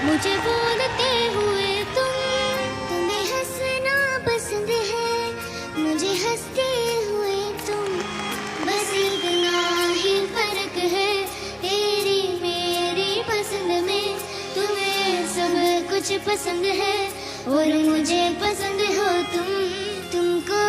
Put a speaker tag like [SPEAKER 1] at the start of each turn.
[SPEAKER 1] मुझे बोलते हुए तुम्हें हंसना पसंद है, मुझे हंसते हुए तुम, बस इतना ही फर्क है तेरी मेरी पसंद में। तुम्हें सब कुछ पसंद है और मुझे पसंद हो तुम, तुमको